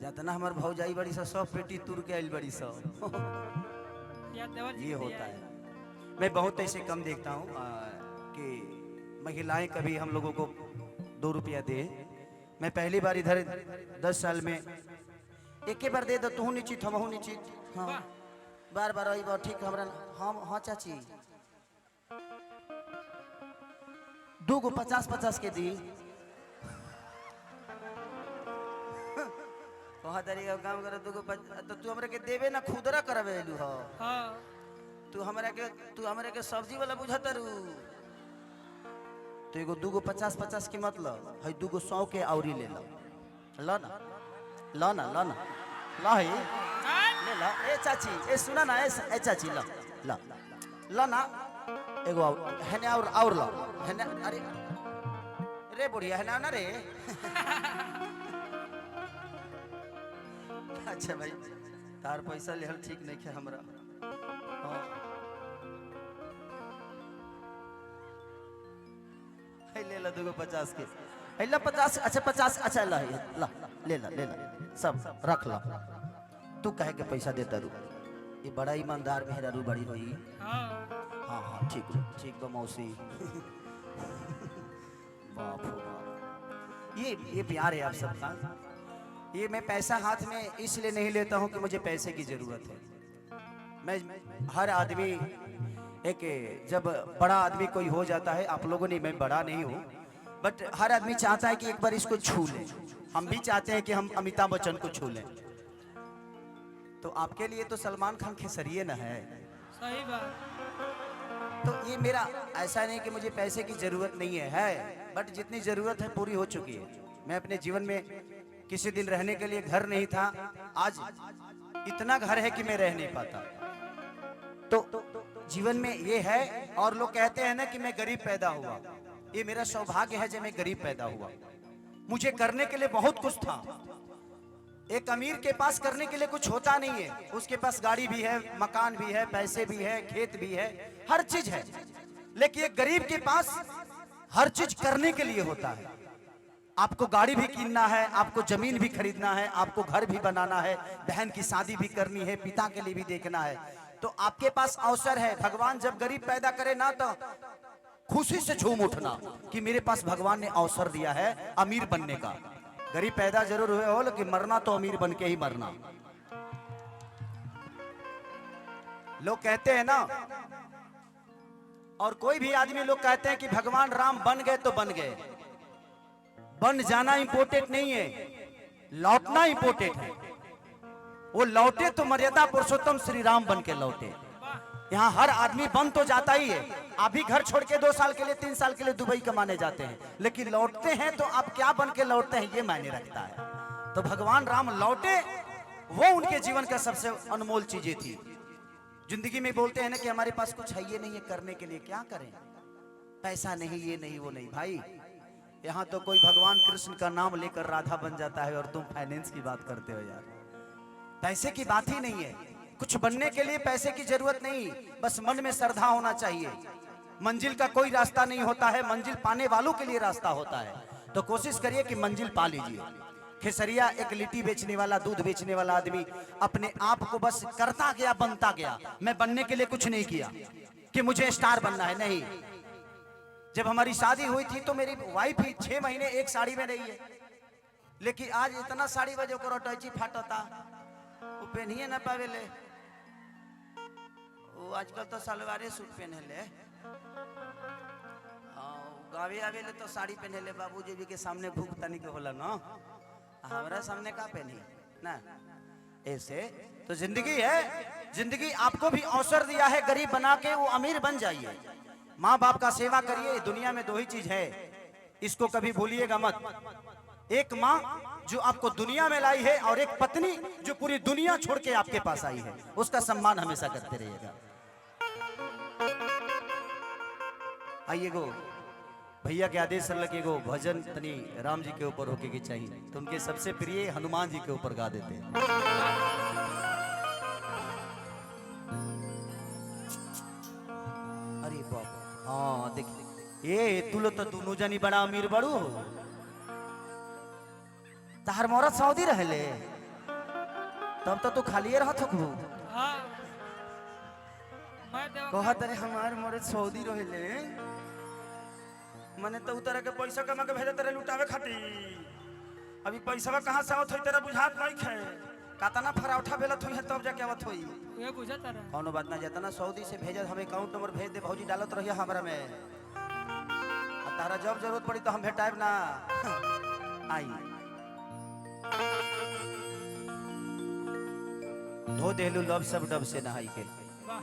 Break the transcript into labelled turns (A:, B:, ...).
A: जितना हमार भौजाई बड़ी सा सब पेटी तुर के आइल बड़ी सा ये होता है। मैं बहुत ऐसे कम देखता हूँ कि महिलाएं कभी हम लोगों को 2 रुपया दे। मैं पहली बार इधर 10 साल में एक बार दे दो, तू निश्चित हम निश्चित। हाँ बार बार आई बार ठीक हमरा हम। हाँ चाची 2 गो 50-50 के दी। कहा तरीका काम करे 2 गो तो तू हमरा के देवे ना खुदरा करवे लू। हां तू हमरा के सब्जी वाला बुझत रू। तो एगो 2 गो 50-50 की मतलब है 2 गो 100 के औरी ले लो ना ला ना ला ना ला है ले ला। ए चाची ए सुना ना ए चाची ला ला ला ना एगो है ना और ला है ना। अरे रे बुढ़िया है ना रे। अच्छा भाई तार पैसा लेहल ठीक नहीं है हमरा। हाँ ले ला 2 गो 50 के है ला 50। अच्छा 50 अच्छा ला ला ले ला सब रख ला। तू कहे के पैसा देता रू ये बड़ा ईमानदार मेहरा रू बड़ी होई। हाँ हाँ ठीक बा मौसी। बाप रे बाप ये प्यार है आप सबका। ये मैं पैसा हाथ में इसलिए नहीं लेता हूँ कि मुझे पैसे की जरूरत है। मैं हर आदमी एक जब बड़ा आदमी कोई हो जाता है, आप लोगों ने, मैं बड़ा नहीं हूँ बट हर आदमी चाहता है कि एक बार इसको छू लें। हम भी चाहते हैं कि हम अमिताभ बच्चन को छू लें। तो आपके लिए तो सलमान खान खेसरिये न है।
B: सही बात।
A: तो ये मेरा ऐसा नहीं कि मुझे पैसे की जरूरत नहीं है बट जितनी जरूरत है पूरी हो चुकी है। मैं अपने जीवन में किसी दिन रहने के लिए घर नहीं था, आज इतना घर है कि मैं रह नहीं पाता। तो जीवन में ये है। और लोग कहते हैं ना कि मैं गरीब पैदा हुआ, ये मेरा सौभाग्य है जो मैं गरीब पैदा हुआ। मुझे करने के लिए बहुत कुछ था। एक अमीर के पास करने के लिए कुछ होता नहीं है। उसके पास गाड़ी भी है, मकान भी है, पैसे भी है, खेत भी है, हर चीज है। लेकिन एक गरीब के पास हर चीज करने के लिए होता है। आपको गाड़ी भी कीनना है, आपको जमीन भी खरीदना है, आपको घर भी बनाना है, बहन की शादी भी करनी है, पिता के लिए भी देखना है। तो आपके पास अवसर है। भगवान जब गरीब पैदा करे ना तो खुशी से झूम उठना कि मेरे पास भगवान ने अवसर दिया है अमीर बनने का। गरीब पैदा जरूर हुए हो लेकिन मरना तो अमीर बन के ही मरना। लोग कहते हैं ना, और कोई भी आदमी लोग कहते हैं कि भगवान राम बन गए तो बन गए। बन जाना इंपोर्टेंट नहीं है, लौटना इंपोर्टेंट है। वो लौटे तो मर्यादा पुरुषोत्तम श्री राम बन के लौटे। यहाँ हर आदमी बन तो जाता ही है। आप भी घर छोड़ के 2 साल के लिए 3 साल के लिए दुबई कमाने जाते हैं, लेकिन लौटते हैं तो आप क्या बन के लौटते हैं ये मायने रखता है। तो भगवान राम लौटे, वो उनके जीवन का सबसे अनमोल चीजें थी। जिंदगी में बोलते हैं ना कि हमारे पास कुछ है ये नहीं है करने के लिए, क्या करें, पैसा नहीं, ये नहीं वो नहीं। भाई यहाँ तो कोई भगवान कृष्ण का नाम लेकर राधा बन जाता है और तुम फाइनेंस की बात करते हो यार। पैसे की बात ही नहीं है। कुछ बनने के लिए पैसे की जरूरत नहीं, बस मन में श्रद्धा होना चाहिए। मंजिल का कोई रास्ता नहीं होता है, मंजिल पाने वालों के लिए रास्ता होता है। तो कोशिश करिए कि मंजिल पा लीजिए। खेसरिया एक लिट्टी बेचने वाला, दूध बेचने वाला आदमी अपने आप को बस करता गया, बनता गया। मैं बनने के लिए कुछ नहीं किया कि मुझे स्टार बनना है, नहीं। जब हमारी शादी हुई थी तो मेरी वाइफ ही 6 महीने एक साड़ी में रही है, लेकिन आज इतना साड़ी बजे को टैची फाटता वो पहनिए ना पावे ले। वो आजकल तो सलवारे सूट पहने ले, गावे आवे ले तो साड़ी पहने ले। बाबूजी भी के सामने भूख तनी के होला ना, हमारा सामने का पहनी ना। ऐसे तो जिंदगी है। जिंदगी आपको भी अवसर दिया है, गरीब बना के वो अमीर बन जाइए। माँ बाप का सेवा करिए। दुनिया में 2 ही चीज है, इसको कभी भूलिएगा मत। एक माँ जो आपको दुनिया में लाई है और एक पत्नी जो पूरी दुनिया छोड़ के आपके पास आई है। उसका सम्मान हमेशा करते रहिएगा। आइए गो भैया के आदेश लगे गो भजन तनी राम जी के ऊपर होके के चाहिए, तो उनके सबसे प्रिय हनुमान जी के ऊपर गा देते हैं। अरे बाबा हाँ देख ये तुलो तो दोनों जनी बड़ा अमीर बड़ू। तार मोरत सऊदी रहले तब तो तू खाली रहत हो।
B: हाँ मैं देवा
A: कहत रे हमार मोरे सऊदी रहले मने तो उतर के पैसा कमा के भेजे तेरे लुटावे खातिर। अभी पैसा कहाँ से आवत होई तेरा बुझात नहीं खे। कातना फराउठा बेलत होई है तब जाके आवत होई।
B: ये बुझा तारा
A: कौनो बात ना जाता ना सऊदी से भेजत हमें अकाउंट नंबर भेज दे भौजी डालत रहिए हमरा में। आ तारा जब जरूरत पड़ी तो हम भेटाएब ना। आई धो देलू लब सब डब से नहाई के।
B: वाह